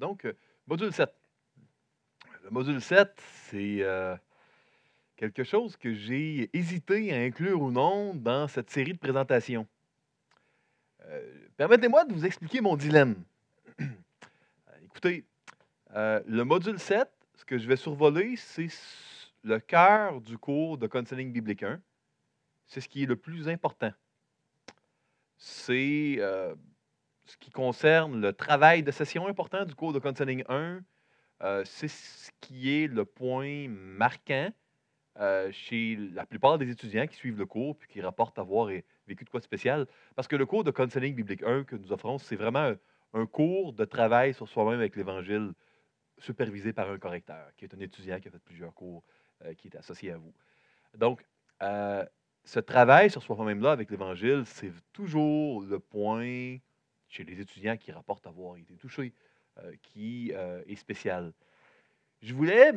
Donc, module 7. Le module 7, c'est quelque chose que j'ai hésité à inclure ou non dans cette série de présentations. Permettez-moi de vous expliquer mon dilemme. Écoutez, le module 7, ce que je vais survoler, c'est le cœur du cours de counseling biblique 1. C'est ce qui est le plus important. C'est ce qui concerne le travail de session important du cours de counseling 1. C'est ce qui est le point marquant chez la plupart des étudiants qui suivent le cours puis qui rapportent avoir vécu de quoi de spécial. Parce que le cours de counseling biblique 1 que nous offrons, c'est vraiment un cours de travail sur soi-même avec l'Évangile supervisé par un correcteur, qui est un étudiant qui a fait plusieurs cours, qui est associé à vous. Donc, ce travail sur soi-même-là avec l'Évangile, c'est toujours le point chez les étudiants qui rapportent avoir été touchés, qui est spécial. Je voulais,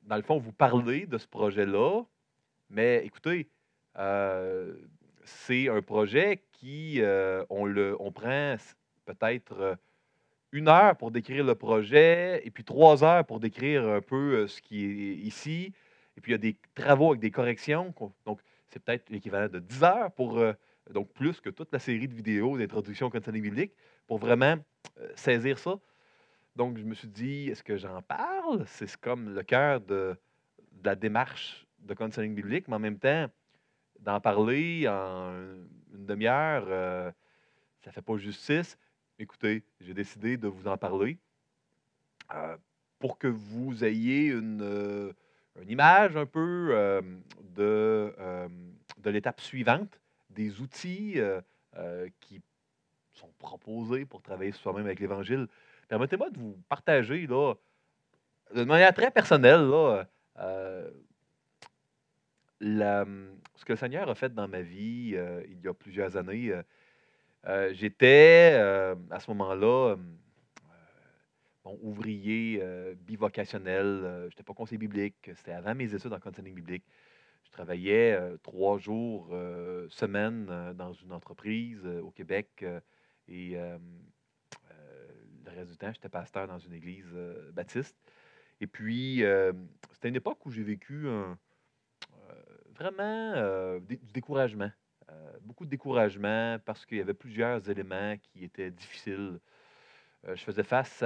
dans le fond, vous parler de ce projet-là, mais écoutez, c'est un projet qui, on prend peut-être 1 heure pour décrire le projet et puis 3 heures pour décrire un peu ce qui est ici. Et puis il y a des travaux avec des corrections. Donc, c'est peut-être l'équivalent de 10 heures pour, donc plus que toute la série de vidéos d'introduction au counseling biblique, pour vraiment saisir ça. Donc, je me suis dit, est-ce que j'en parle? C'est comme le cœur de la démarche de counseling biblique, mais en même temps, d'en parler en une demi-heure, ça ne fait pas justice. Écoutez, j'ai décidé de vous en parler pour que vous ayez une image un peu de l'étape suivante, des outils qui sont proposés pour travailler sur soi-même avec l'Évangile. Permettez-moi de vous partager, là, de manière très personnelle, là, ce que le Seigneur a fait dans ma vie il y a plusieurs années. J'étais à ce moment-là bon, ouvrier bivocationnel. Je n'étais pas conseiller biblique. C'était avant mes études en counseling biblique. Je travaillais 3 jours semaine dans une entreprise au Québec et le reste du temps, j'étais pasteur dans une église baptiste. Et puis, c'était une époque où j'ai vécu vraiment du découragement. Beaucoup de découragement parce qu'il y avait plusieurs éléments qui étaient difficiles. Je faisais face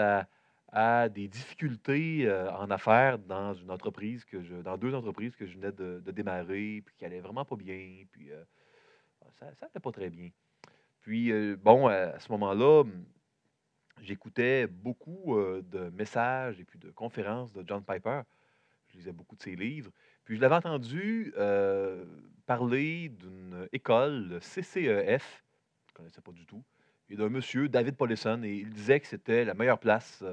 à des difficultés en affaires dans une entreprise dans 2 entreprises que je venais de démarrer, puis qui allaient vraiment pas bien, puis ça n'allait pas très bien. Puis, bon, à ce moment-là, j'écoutais beaucoup de messages et puis de conférences de John Piper. Je lisais beaucoup de ses livres. Puis je l'avais entendu parler d'une école, le CCEF, je ne connaissais pas du tout, et d'un monsieur, David Paulison, et il disait que c'était la meilleure place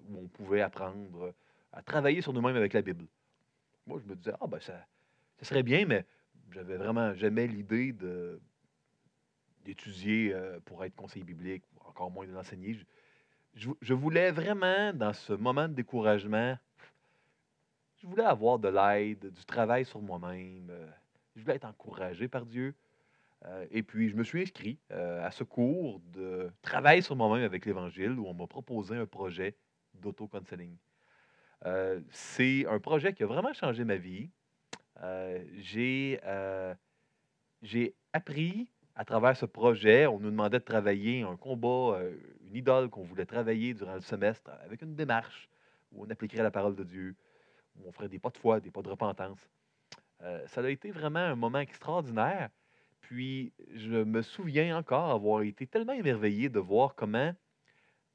où on pouvait apprendre à travailler sur nous-mêmes avec la Bible. Moi, je me disais, ah ben ça serait bien, mais j'avais vraiment jamais l'idée d'étudier pour être conseiller biblique, ou encore moins de l'enseigner. Je voulais vraiment, dans ce moment de découragement, je voulais avoir de l'aide, du travail sur moi-même. Je voulais être encouragé par Dieu. Et puis, je me suis inscrit à ce cours de travail sur moi-même avec l'Évangile où on m'a proposé un projet d'auto-counseling. C'est un projet qui a vraiment changé ma vie. J'ai appris à travers ce projet, on nous demandait de travailler un combat, une idole qu'on voulait travailler durant le semestre avec une démarche où on appliquerait la parole de Dieu, où on ferait des pas de foi, des pas de repentance. Ça a été vraiment un moment extraordinaire. Puis, je me souviens encore avoir été tellement émerveillé de voir comment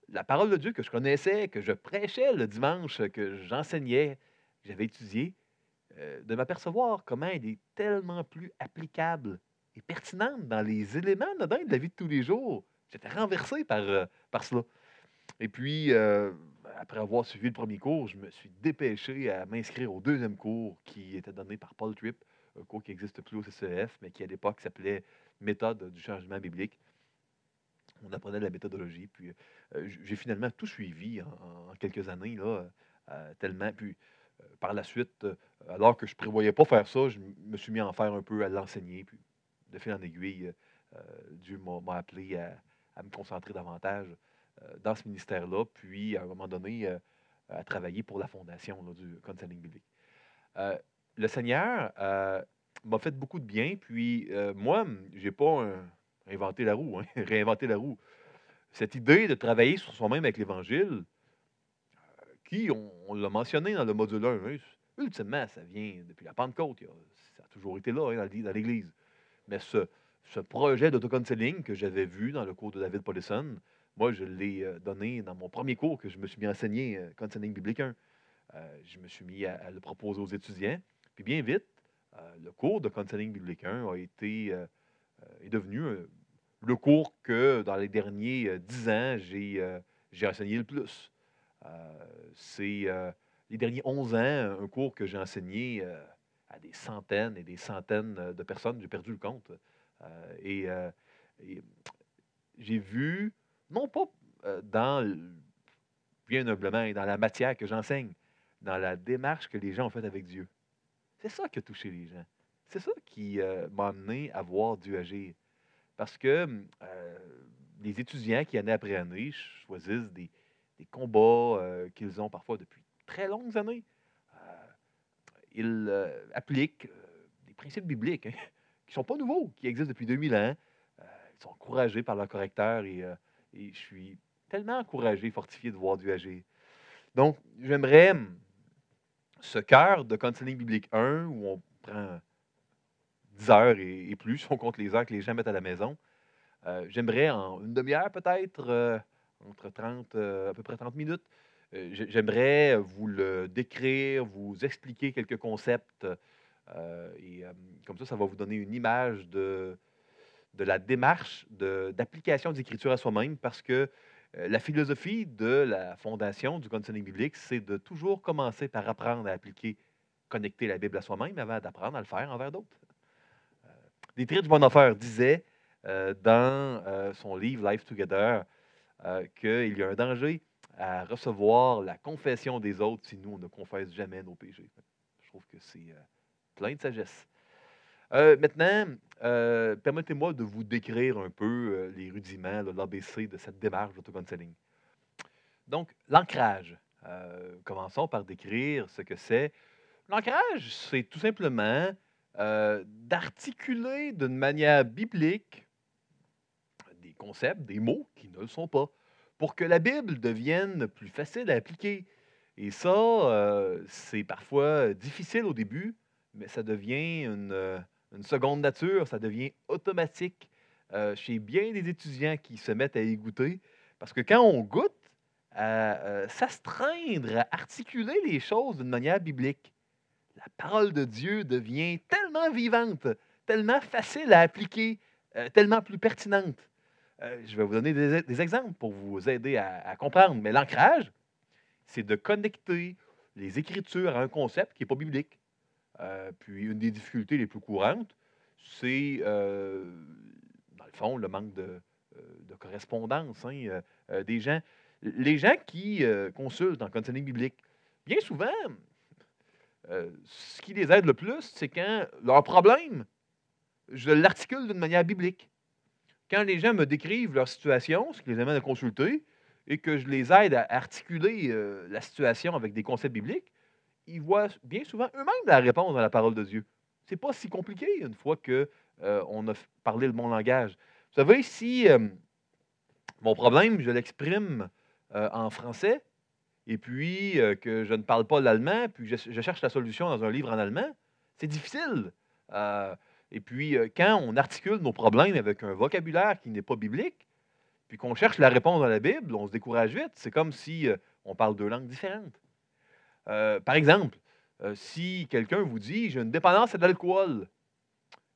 la parole de Dieu que je connaissais, que je prêchais le dimanche, que j'enseignais, que j'avais étudié, de m'apercevoir comment elle est tellement plus applicable et pertinente dans les éléments de la vie de tous les jours. J'étais renversé par cela. Et puis, après avoir suivi le premier cours, je me suis dépêché à m'inscrire au deuxième cours qui était donné par Paul Tripp, un cours qui n'existe plus au CCEF, mais qui à l'époque s'appelait Méthode du changement biblique. On apprenait de la méthodologie. Puis j'ai finalement tout suivi en quelques années, là, tellement. Puis par la suite, alors que je ne prévoyais pas faire ça, je me suis mis à en faire un peu, à l'enseigner. Puis de fil en aiguille, Dieu m'a appelé à me concentrer davantage dans ce ministère-là, puis à un moment donné, à travailler pour la fondation là, du counseling biblique. Euh, le Seigneur m'a fait beaucoup de bien, puis moi, j'ai pas inventé la roue, hein, réinventé la roue. Cette idée de travailler sur soi-même avec l'Évangile, on l'a mentionné dans le module 1, hein, ultimement, ça vient depuis la Pentecôte. Ça a toujours été là, hein, dans l'Église. Mais ce projet d'autocounseling que j'avais vu dans le cours de David Paulison, moi, je l'ai donné dans mon premier cours que je me suis mis à enseigner, Counseling biblique 1. Je me suis mis à le proposer aux étudiants. Puis bien vite, le cours de Counseling biblique 1 est devenu le cours que, dans les derniers 10 ans, j'ai enseigné le plus. C'est les derniers 11 ans, un cours que j'ai enseigné à des centaines et des centaines de personnes. J'ai perdu le compte. Et, et j'ai vu, non pas bien humblement, et dans la matière que j'enseigne, dans la démarche que les gens ont faite avec Dieu. C'est ça qui a touché les gens. C'est ça qui m'a amené à voir Dieu agir. Parce que les étudiants qui, année après année, choisissent des combats qu'ils ont parfois depuis très longues années, ils appliquent des principes bibliques, hein, qui ne sont pas nouveaux, qui existent depuis 2000 ans. Ils sont encouragés par leur correcteur et je suis tellement encouragé, fortifié de voir Dieu agir. Donc, j'aimerais ce cœur de Counseling biblique 1, où on prend 10 heures et plus, si on compte les heures que les gens mettent à la maison, j'aimerais en une demi-heure peut-être, entre 30, à peu près 30 minutes, j'aimerais vous le décrire, vous expliquer quelques concepts, et comme ça va vous donner une image de la démarche d'application des Écritures à soi-même, parce que la philosophie de la fondation du counseling biblique, c'est de toujours commencer par apprendre à appliquer, connecter la Bible à soi-même avant d'apprendre à le faire envers d'autres. Dietrich Bonhoeffer disait dans son livre Life Together qu'il y a un danger à recevoir la confession des autres si nous, on ne confesse jamais nos péchés. Je trouve que c'est plein de sagesse. Maintenant, permettez-moi de vous décrire un peu les rudiments, l'ABC de cette démarche d'autocounseling. Donc, l'ancrage. Commençons par décrire ce que c'est. L'ancrage, c'est tout simplement d'articuler d'une manière biblique des concepts, des mots qui ne le sont pas, pour que la Bible devienne plus facile à appliquer. Et ça, c'est parfois difficile au début, mais ça devient une seconde nature, ça devient automatique chez bien des étudiants qui se mettent à y goûter. Parce que quand on goûte à s'astreindre, à articuler les choses d'une manière biblique, la parole de Dieu devient tellement vivante, tellement facile à appliquer, tellement plus pertinente. Je vais vous donner des exemples pour vous aider à comprendre. Mais l'ancrage, c'est de connecter les Écritures à un concept qui n'est pas biblique. Puis une des difficultés les plus courantes, c'est, dans le fond, le manque de correspondance, hein, des gens. Les gens qui consultent en counseling biblique, bien souvent, ce qui les aide le plus, c'est quand leur problème, je l'articule d'une manière biblique. Quand les gens me décrivent leur situation, ce qui les amène à consulter, et que je les aide à articuler la situation avec des concepts bibliques, ils voient bien souvent eux-mêmes la réponse dans la parole de Dieu. C'est pas si compliqué une fois que on a parlé le bon langage. Vous savez, si mon problème, je l'exprime en français, et puis que je ne parle pas l'allemand, puis je cherche la solution dans un livre en allemand, c'est difficile. Et puis, quand on articule nos problèmes avec un vocabulaire qui n'est pas biblique, puis qu'on cherche la réponse dans la Bible, on se décourage vite. C'est comme si on parle deux langues différentes. Par exemple, si quelqu'un vous dit j'ai une dépendance à l'alcool,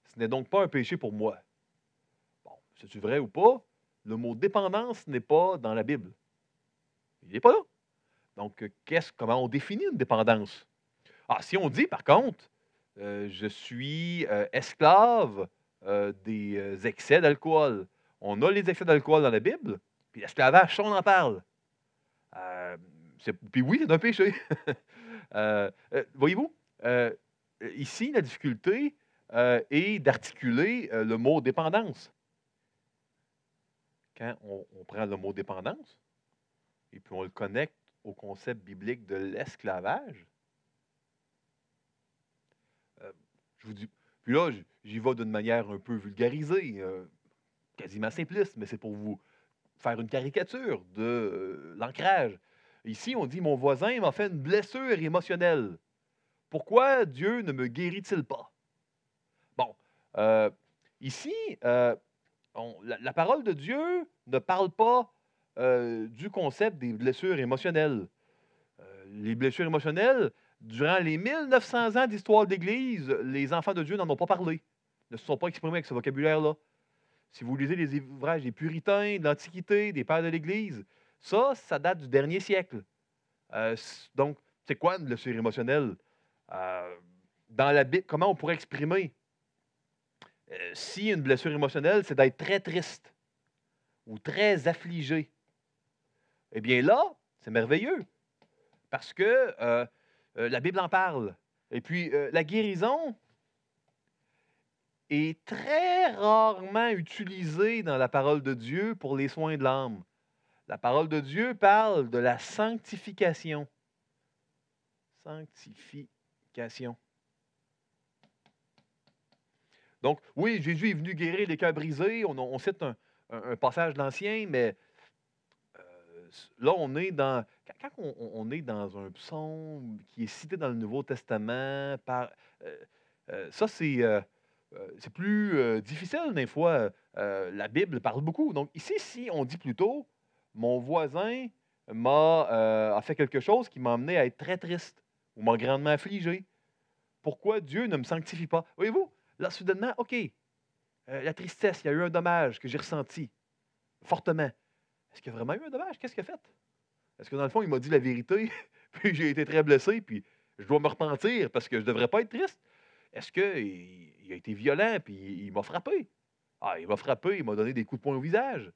ce n'est donc pas un péché pour moi. Bon, c'est-tu vrai ou pas? Le mot dépendance n'est pas dans la Bible. Il n'est pas là. Donc, comment on définit une dépendance? Ah, si on dit, par contre, je suis esclave des excès d'alcool. On a les excès d'alcool dans la Bible, puis l'esclavage, ça, on en parle. Puis oui, c'est un péché. Voyez-vous, ici, la difficulté est d'articuler le mot dépendance. Quand on prend le mot dépendance, et puis on le connecte au concept biblique de l'esclavage. Euh, je vous dis, puis là, j'y vais d'une manière un peu vulgarisée, quasiment simpliste, mais c'est pour vous faire une caricature de l'ancrage. Ici, on dit, mon voisin m'a fait une blessure émotionnelle. Pourquoi Dieu ne me guérit-il pas? Bon, euh, ici, la parole de Dieu ne parle pas du concept des blessures émotionnelles. Les blessures émotionnelles, durant les 1900 ans d'histoire de l'Église, les enfants de Dieu n'en ont pas parlé, ne se sont pas exprimés avec ce vocabulaire-là. Si vous lisez les ouvrages des puritains, de l'Antiquité, des pères de l'Église, ça date du dernier siècle. Donc, c'est quoi une blessure émotionnelle? Euh, dans la Bible, comment on pourrait exprimer? Si une blessure émotionnelle, c'est d'être très triste ou très affligé, eh bien là, c'est merveilleux parce que la Bible en parle. Et puis, la guérison est très rarement utilisée dans la parole de Dieu pour les soins de l'âme. La parole de Dieu parle de la sanctification. Sanctification. Donc, oui, Jésus est venu guérir les cœurs brisés. On cite un passage de l'Ancien, mais là, on est dans. Quand on est dans un psaume qui est cité dans le Nouveau Testament, ça, c'est plus difficile des fois. La Bible parle beaucoup. Donc, ici, si on dit plutôt, mon voisin a fait quelque chose qui m'a amené à être très triste ou m'a grandement affligé. Pourquoi Dieu ne me sanctifie pas? Voyez-vous, là, soudainement, OK, la tristesse, il y a eu un dommage que j'ai ressenti fortement. Est-ce qu'il y a vraiment eu un dommage? Qu'est-ce qu'il a fait? Est-ce que dans le fond, il m'a dit la vérité, puis j'ai été très blessé, puis je dois me repentir parce que je ne devrais pas être triste? Est-ce qu'il a été violent, puis il m'a frappé? Ah, il m'a frappé, il m'a donné des coups de poing au visage.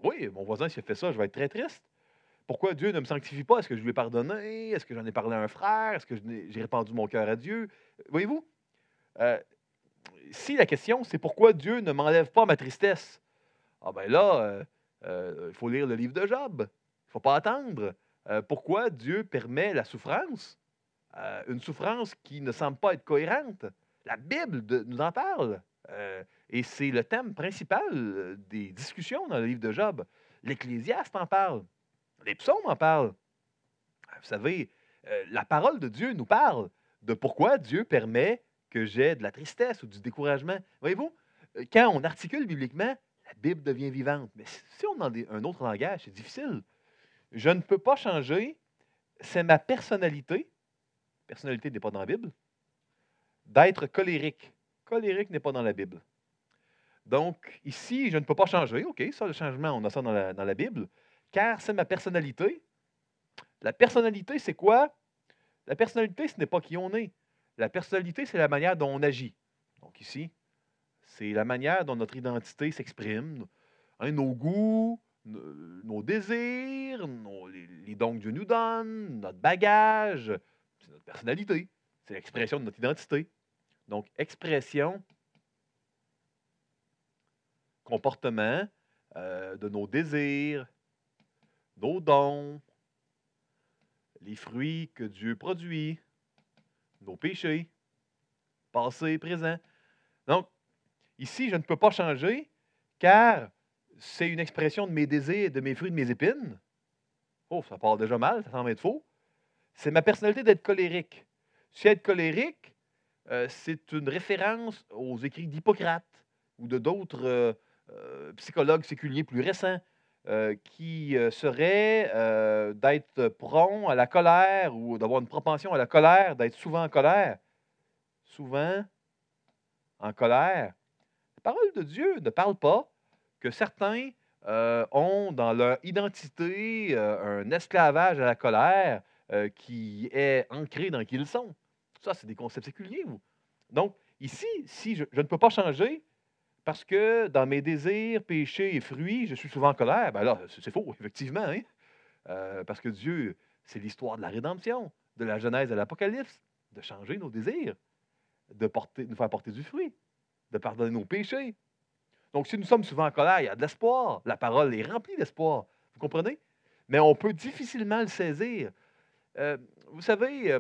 Oui, mon voisin, s'il a fait ça, je vais être très triste. Pourquoi Dieu ne me sanctifie pas? Est-ce que je lui ai pardonné? Est-ce que j'en ai parlé à un frère? Est-ce que j'ai répandu mon cœur à Dieu? Voyez-vous? Euh, si la question, c'est pourquoi Dieu ne m'enlève pas ma tristesse, ah ben là, il faut lire le livre de Job. Il ne faut pas attendre. Pourquoi Dieu permet la souffrance? Une souffrance qui ne semble pas être cohérente. La Bible nous en parle. Et c'est le thème principal des discussions dans le livre de Job. L'Ecclésiaste en parle. Les psaumes en parlent. Vous savez, la parole de Dieu nous parle de pourquoi Dieu permet que j'ai de la tristesse ou du découragement. Voyez-vous, quand on articule bibliquement, la Bible devient vivante. Mais si on a un autre langage, c'est difficile. Je ne peux pas changer, c'est ma personnalité. Personnalité n'est pas dans la Bible. D'être colérique. Colérique n'est pas dans la Bible. Donc, ici, je ne peux pas changer. OK, ça, le changement, on a ça dans la Bible. Car c'est ma personnalité. La personnalité, c'est quoi? La personnalité, ce n'est pas qui on est. La personnalité, c'est la manière dont on agit. Donc ici, c'est la manière dont notre identité s'exprime, hein, nos goûts, nos désirs, les dons que Dieu nous donne, notre bagage, c'est notre personnalité. C'est l'expression de notre identité. Donc, expression, comportement de nos désirs, nos dons, les fruits que Dieu produit, nos péchés, passé, présent. Donc, ici, je ne peux pas changer car c'est une expression de mes désirs, de mes fruits, de mes épines. Oh, ça part déjà mal, ça semble être faux. C'est ma personnalité d'être colérique. Si être colérique, c'est une référence aux écrits d'Hippocrate ou de d'autres psychologues séculiers plus récents qui seraient d'être prompt à la colère ou d'avoir une propension à la colère, d'être souvent en colère. Souvent en colère. La parole de Dieu ne parle pas que certains ont dans leur identité un esclavage à la colère qui est ancré dans qui ils sont. Ça, c'est des concepts séculiers. Donc, ici, si je ne peux pas changer parce que dans mes désirs, péchés et fruits, je suis souvent en colère, ben là, c'est faux, effectivement. Hein? Parce que Dieu, c'est l'histoire de la rédemption, de la Genèse à l'Apocalypse, de changer nos désirs, de nous faire porter du fruit, de pardonner nos péchés. Donc, si nous sommes souvent en colère, il y a de l'espoir. La parole est remplie d'espoir. Vous comprenez? mais on peut difficilement le saisir. Vous savez,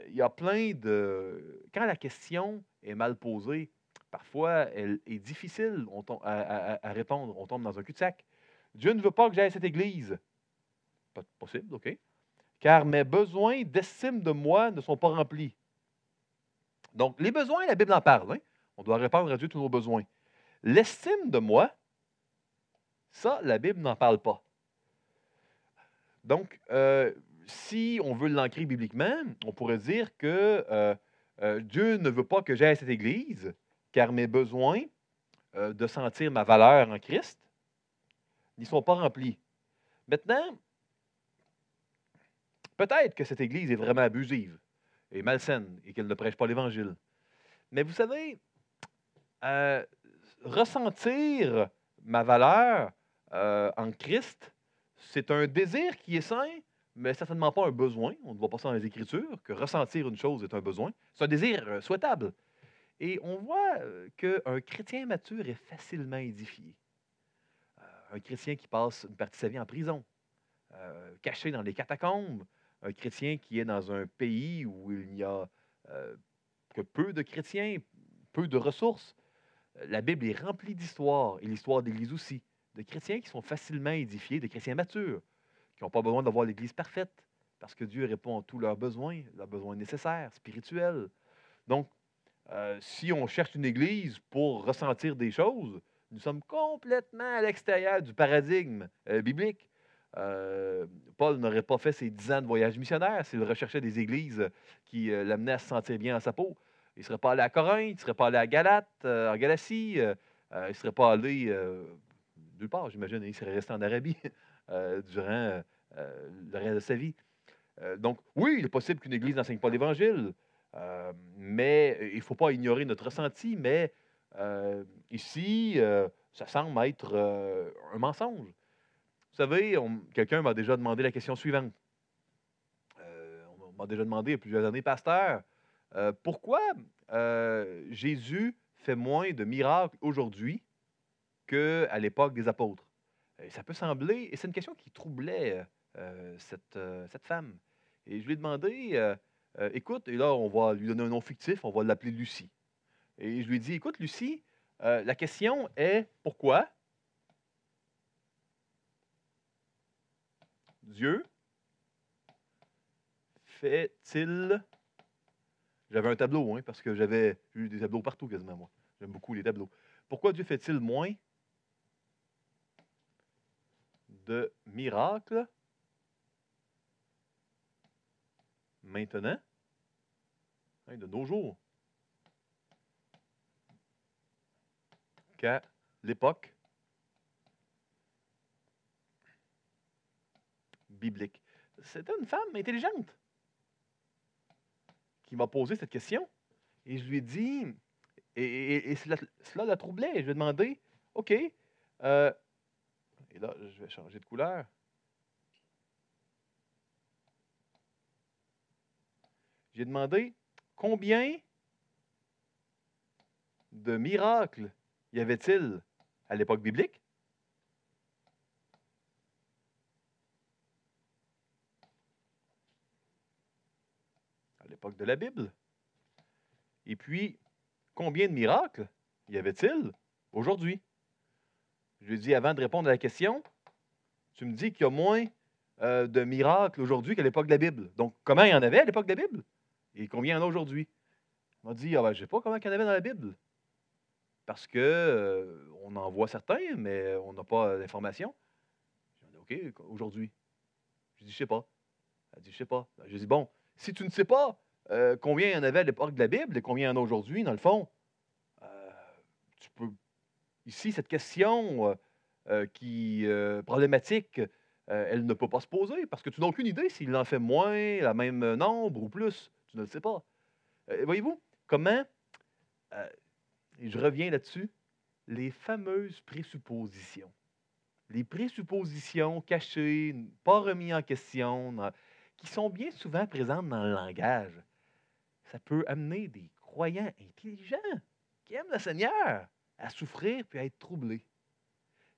il y a plein de quand la question est mal posée, parfois elle est difficile à répondre, on tombe dans un cul-de-sac. Dieu ne veut pas que j'aille à cette église. Pas possible, OK. Car mes besoins d'estime de moi ne sont pas remplis. Donc, les besoins, la Bible en parle, hein. On doit répondre à Dieu tous nos besoins. L'estime de moi, ça, la Bible n'en parle pas. Donc, si on veut l'ancrer bibliquement, on pourrait dire que Dieu ne veut pas que j'aille à cette église, car mes besoins de sentir ma valeur en Christ n'y sont pas remplis. Maintenant, peut-être que cette église est vraiment abusive et malsaine et qu'elle ne prêche pas l'Évangile. Mais vous savez, euh, ressentir ma valeur en Christ, c'est un désir qui est sain, mais certainement pas un besoin. On ne voit pas ça dans les Écritures, que ressentir une chose est un besoin. C'est un désir souhaitable. Et on voit qu'un chrétien mature est facilement édifié. Un chrétien qui passe une partie de sa vie en prison, caché dans les catacombes, un chrétien qui est dans un pays où il n'y a que peu de chrétiens, peu de ressources. La Bible est remplie d'histoires, et l'histoire d'Église aussi, de chrétiens qui sont facilement édifiés, de chrétiens matures, qui n'ont pas besoin d'avoir l'Église parfaite, parce que Dieu répond à tous leurs besoins nécessaires, spirituels. Donc, si on cherche une Église pour ressentir des choses, nous sommes complètement à l'extérieur du paradigme biblique. Paul n'aurait pas fait ses 10 ans de voyage missionnaire s'il recherchait des églises qui l'amenaient à se sentir bien à sa peau. Il ne serait pas allé à Corinthe, il ne serait pas allé à Galate, en Galatie, il ne serait pas allé nulle part, j'imagine. Il serait resté en Arabie durant le reste de sa vie. Donc, oui, il est possible qu'une église n'enseigne pas l'Évangile, mais il ne faut pas ignorer notre ressenti, mais ici, ça semble être un mensonge. Vous savez, quelqu'un m'a déjà demandé la question suivante. On m'a déjà demandé il y a plusieurs années, pasteur, pourquoi Jésus fait moins de miracles aujourd'hui qu'à l'époque des apôtres? Et ça peut sembler, et c'est une question qui troublait cette femme. Et je lui ai demandé, écoute, et là, on va lui donner un nom fictif, on va l'appeler Lucie. Et je lui ai dit, écoute, Lucie, la question est pourquoi Dieu fait-il. J'avais un tableau, hein, parce que j'avais eu des tableaux partout quasiment, moi. J'aime beaucoup les tableaux. Pourquoi Dieu fait-il moins de miracles maintenant, hein, de nos jours, qu'à l'époque biblique? C'était une femme intelligente qui m'a posé cette question. Et je lui ai dit, et cela la troublait. Et je lui ai demandé, OK, et là, je vais changer de couleur. J'ai demandé combien de miracles y avait-il à l'époque biblique? À l'époque de la Bible. Et puis, combien de miracles y avait-il aujourd'hui? Je lui ai dit, avant de répondre à la question, tu me dis qu'il y a moins de miracles aujourd'hui qu'à l'époque de la Bible. Donc, comment il y en avait à l'époque de la Bible? Et combien il y en a aujourd'hui? Il m'a dit, ah ben, je ne sais pas comment il y en avait dans la Bible. Parce que on en voit certains, mais on n'a pas d'informations. J'ai dit, OK, aujourd'hui. Je dis, je ne sais pas. Elle dit, je ne sais pas. Je dis, bon, si tu ne sais pas combien il y en avait à l'époque de la Bible et combien il y en a aujourd'hui, dans le fond, tu peux. Ici, cette question problématique, elle ne peut pas se poser parce que tu n'as aucune idée s'il en fait moins, la même nombre ou plus. Tu ne le sais pas. Voyez-vous comment, et je reviens là-dessus, les fameuses présuppositions. Les présuppositions cachées, pas remises en question, qui sont bien souvent présentes dans le langage. Ça peut amener des croyants intelligents qui aiment le Seigneur à souffrir puis à être troublés.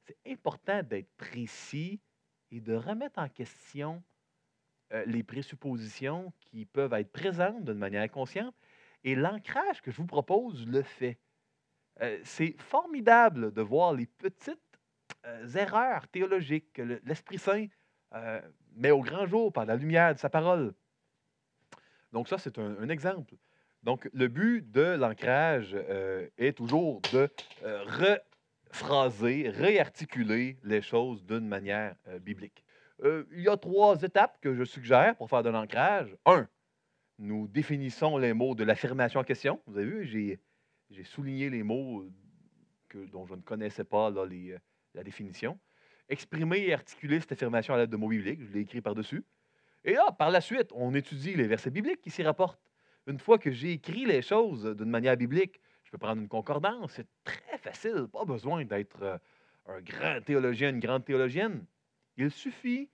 C'est important d'être précis et de remettre en question les présuppositions qui peuvent être présentes d'une manière inconsciente. Et l'ancrage que je vous propose le fait. C'est formidable de voir les petites erreurs théologiques que l'Esprit Saint euh, met au grand jour par la lumière de sa parole. Donc ça, c'est un exemple. Donc le but de l'ancrage est toujours de rephraser, réarticuler les choses d'une manière biblique. Il y a 3 étapes que je suggère pour faire de l'ancrage. 1, nous définissons les mots de l'affirmation en question. Vous avez vu, j'ai souligné les mots dont je ne connaissais pas là, la définition. Exprimer et articuler cette affirmation à l'aide de mots bibliques. Je l'ai écrit par-dessus. Et là, par la suite, on étudie les versets bibliques qui s'y rapportent. Une fois que j'ai écrit les choses d'une manière biblique, je peux prendre une concordance. C'est très facile. Pas besoin d'être un grand théologien, une grande théologienne. Il suffit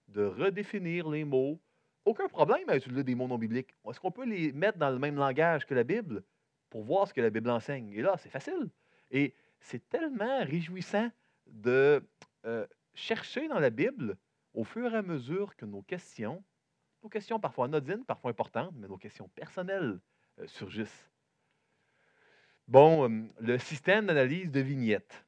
de redéfinir les mots. Aucun problème à utiliser des mots non bibliques. Est-ce qu'on peut les mettre dans le même langage que la Bible pour voir ce que la Bible enseigne? Et là, c'est facile. Et c'est tellement réjouissant de chercher dans la Bible au fur et à mesure que nos questions parfois anodines, parfois importantes, mais nos questions personnelles surgissent. Bon, le système d'analyse de vignettes.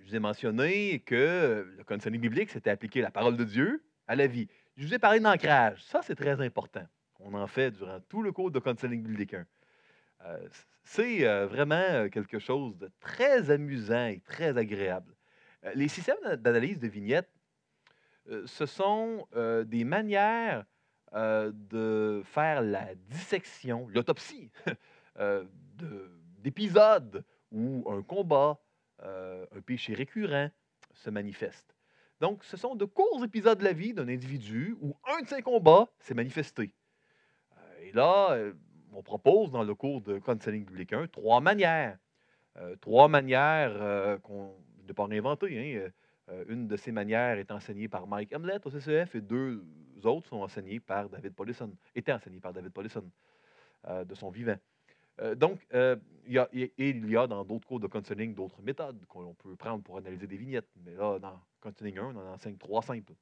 Je vous ai mentionné que le counseling biblique, c'était appliquer la parole de Dieu à la vie. Je vous ai parlé d'ancrage. Ça, c'est très important. On en fait durant tout le cours de counseling biblique 1. C'est vraiment quelque chose de très amusant et très agréable. Les systèmes d'analyse de vignettes, ce sont des manières de faire la dissection, l'autopsie d'épisodes où un combat, un péché récurrent se manifeste. Donc, ce sont de courts épisodes de la vie d'un individu où un de ses combats s'est manifesté. Et là, on propose dans le cours de Counseling Biblique 1 3 manières. Trois manières qu'on n'a pas réinventées. Hein. Une de ces manières est enseignée par Mike Hamlet au CCF et 2 autres sont enseignées par David Paulison, étaient enseignées par David Paulison de son vivant. Donc, il y a dans d'autres cours de counseling d'autres méthodes qu'on peut prendre pour analyser des vignettes. Mais là, dans Counseling 1, on en enseigne 3 simples.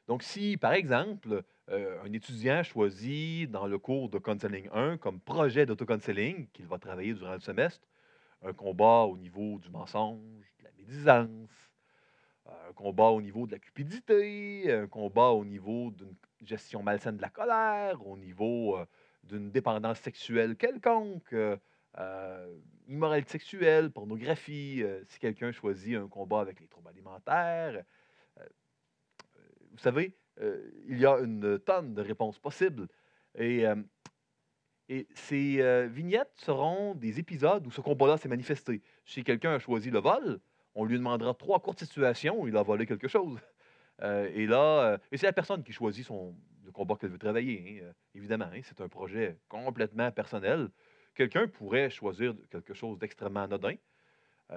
Donc, si, par exemple, un étudiant choisit dans le cours de Counseling 1 comme projet d'autocounseling qu'il va travailler durant le semestre, un combat au niveau du mensonge, de la médisance, un combat au niveau de la cupidité, un combat au niveau d'une gestion malsaine de la colère, au niveau d'une dépendance sexuelle quelconque, immoralité sexuelle, pornographie, si quelqu'un choisit un combat avec les troubles alimentaires. Vous savez, il y a une tonne de réponses possibles. Et, ces vignettes seront des épisodes où ce combat-là s'est manifesté. Si quelqu'un a choisi le vol, on lui demandera 3 courtes situations où il a volé quelque chose. Et là, et c'est la personne qui choisit le combat qu'elle veut travailler, hein, évidemment. Hein, c'est un projet complètement personnel. Quelqu'un pourrait choisir quelque chose d'extrêmement anodin.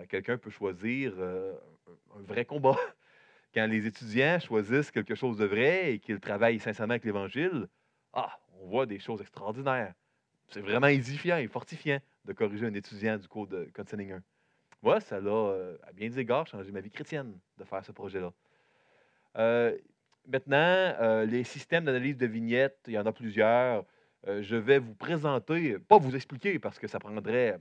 Quelqu'un peut choisir un vrai combat. Quand les étudiants choisissent quelque chose de vrai et qu'ils travaillent sincèrement avec l'Évangile, on voit des choses extraordinaires. C'est vraiment édifiant et fortifiant de corriger un étudiant du cours de Counseling 1. Moi, ça l'a, à bien des égards, changé ma vie chrétienne de faire ce projet-là. Maintenant, les systèmes d'analyse de vignettes, il y en a plusieurs. Je vais vous présenter, pas vous expliquer parce que ça prendrait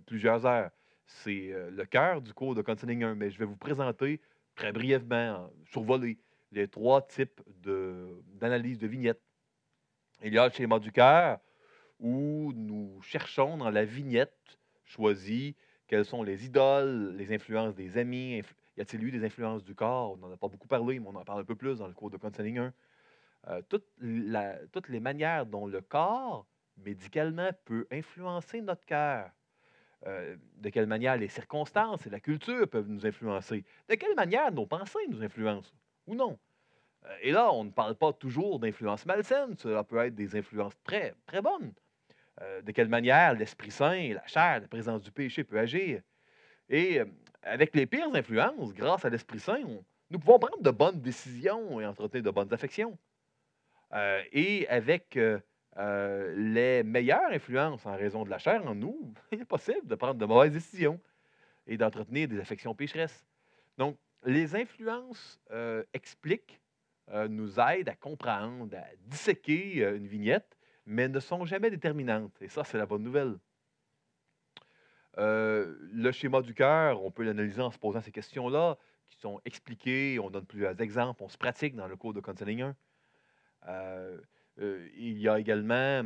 plusieurs heures. C'est le cœur du cours de Counseling 1, mais je vais vous présenter très brièvement, survoler, les 3 types d'analyse de vignettes. Il y a le schéma du cœur, où nous cherchons dans la vignette choisie quelles sont les idoles, les influences des amis, y a-t-il eu des influences du corps? On n'en a pas beaucoup parlé, mais on en parle un peu plus dans le cours de Counseling 1. Toutes les manières dont le corps, médicalement, peut influencer notre cœur. De quelle manière les circonstances et la culture peuvent nous influencer. De quelle manière nos pensées nous influencent ou non. Et là, on ne parle pas toujours d'influences malsaines, cela peut être des influences très, très bonnes. De quelle manière l'Esprit Saint, la chair, la présence du péché peut agir. Et avec les pires influences, grâce à l'Esprit Saint, nous pouvons prendre de bonnes décisions et entretenir de bonnes affections. Et avec les meilleures influences en raison de la chair en nous, il est possible de prendre de mauvaises décisions et d'entretenir des affections pécheresses. Donc, Les influences expliquent, nous aident à comprendre, à disséquer une vignette, mais ne sont jamais déterminantes. Et ça, c'est la bonne nouvelle. Le schéma du cœur, on peut l'analyser en se posant ces questions-là, qui sont expliquées, on donne plusieurs exemples, on se pratique dans le cours de Counseling 1. Heu il y a également,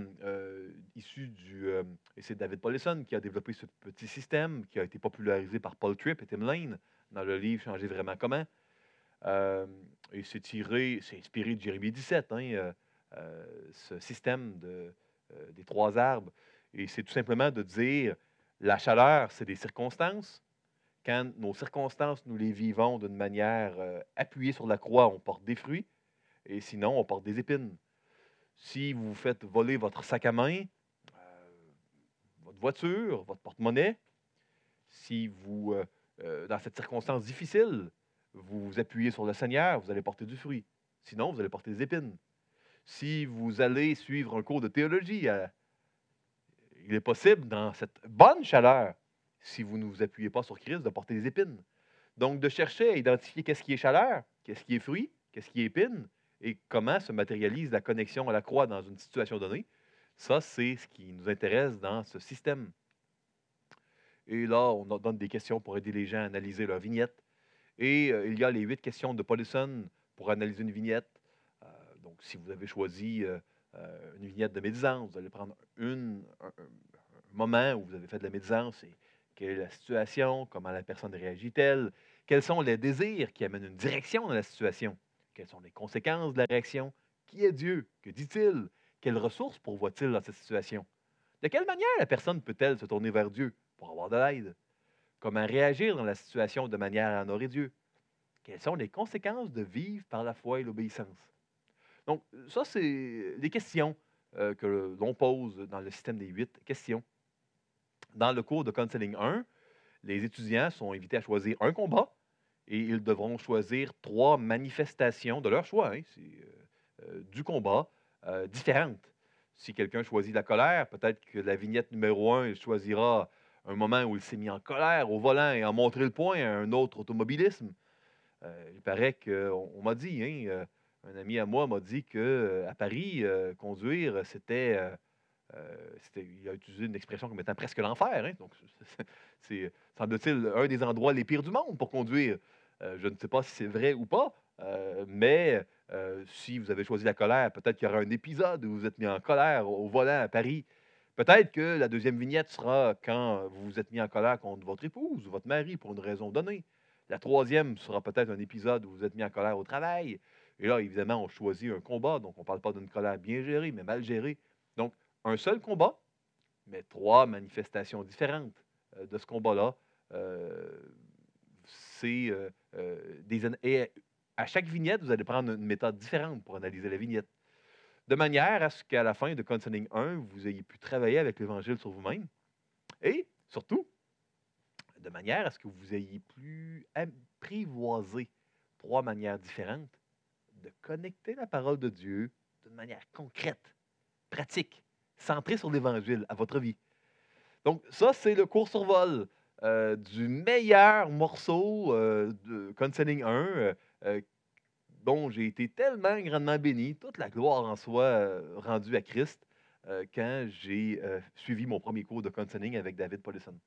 issu et c'est David Powlison qui a développé ce petit système qui a été popularisé par Paul Tripp et Tim Lane dans le livre «Changer vraiment comment». Hem et c'est inspiré de Jérémie 17, hein, ce système des 3 arbres et c'est tout simplement de dire: la chaleur, c'est des circonstances. Quand nos circonstances, nous les vivons d'une manière, appuyée sur la croix, on porte des fruits et sinon on porte des épines. Si vous vous faites voler votre sac à main, votre voiture, votre porte-monnaie, si vous, dans cette circonstance difficile, vous vous appuyez sur le Seigneur, vous allez porter du fruit. Sinon, vous allez porter des épines. Si vous allez suivre un cours de théologie, il est possible, dans cette bonne chaleur, si vous ne vous appuyez pas sur Christ, de porter des épines. Donc, de chercher à identifier qu'est-ce qui est chaleur, qu'est-ce qui est fruit, qu'est-ce qui est épine, et comment se matérialise la connexion à la croix dans une situation donnée, ça, c'est ce qui nous intéresse dans ce système. Et là, on donne des questions pour aider les gens à analyser leur vignette. Et il y a les 8 questions de Paulison pour analyser une vignette. Euh, donc, si vous avez choisi une vignette de médisance, vous allez prendre un moment où vous avez fait de la médisance et quelle est la situation, comment la personne réagit-elle, quels sont les désirs qui amènent une direction dans la situation, quelles sont les conséquences de la réaction, qui est Dieu, que dit-il, quelles ressources pourvoit-il dans cette situation, de quelle manière la personne peut-elle se tourner vers Dieu pour avoir de l'aide, comment réagir dans la situation de manière à honorer Dieu, quelles sont les conséquences de vivre par la foi et l'obéissance. Donc, ça, c'est des questions que l'on pose dans le système des 8 questions. Dans le cours de Counseling 1, les étudiants sont invités à choisir un combat et ils devront choisir 3 manifestations de leur choix, hein, du combat, différentes. Si quelqu'un choisit la colère, peut-être que la vignette numéro 1, il choisira un moment où il s'est mis en colère au volant et a montré le poing à un autre automobilisme. Il paraît qu'on m'a dit, hein, un ami à moi m'a dit qu'à Paris, conduire, il a utilisé une expression comme étant presque l'enfer, hein. Donc, c'est, semble-t-il, un des endroits les pires du monde pour conduire. Je ne sais pas si c'est vrai ou pas, mais si vous avez choisi la colère, peut-être qu'il y aura un épisode où vous êtes mis en colère au volant à Paris. Peut-être que la deuxième vignette sera quand vous vous êtes mis en colère contre votre épouse ou votre mari pour une raison donnée. La troisième sera peut-être un épisode où vous êtes mis en colère au travail. Et là, évidemment, on choisit un combat. Donc, on ne parle pas d'une colère bien gérée, mais mal gérée. Donc, un seul combat, mais 3 manifestations différentes, de ce combat-là. Heu, c'est, des an et à chaque vignette, vous allez prendre une méthode différente pour analyser la vignette. De manière à ce qu'à la fin de Counseling 1, vous ayez pu travailler avec l'Évangile sur vous-même et surtout, de manière à ce que vous ayez pu apprivoiser 3 manières différentes de connecter la parole de Dieu d'une manière concrète, pratique, centrée sur l'Évangile à votre vie. Donc ça, c'est le court survol, du meilleur morceau, de Concerning 1, dont j'ai été tellement grandement béni, toute la gloire en soit, rendue à Christ, quand j'ai, suivi mon premier cours de counseling avec David Paulison.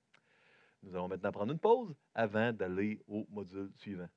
Nous allons maintenant prendre une pause avant d'aller au module suivant.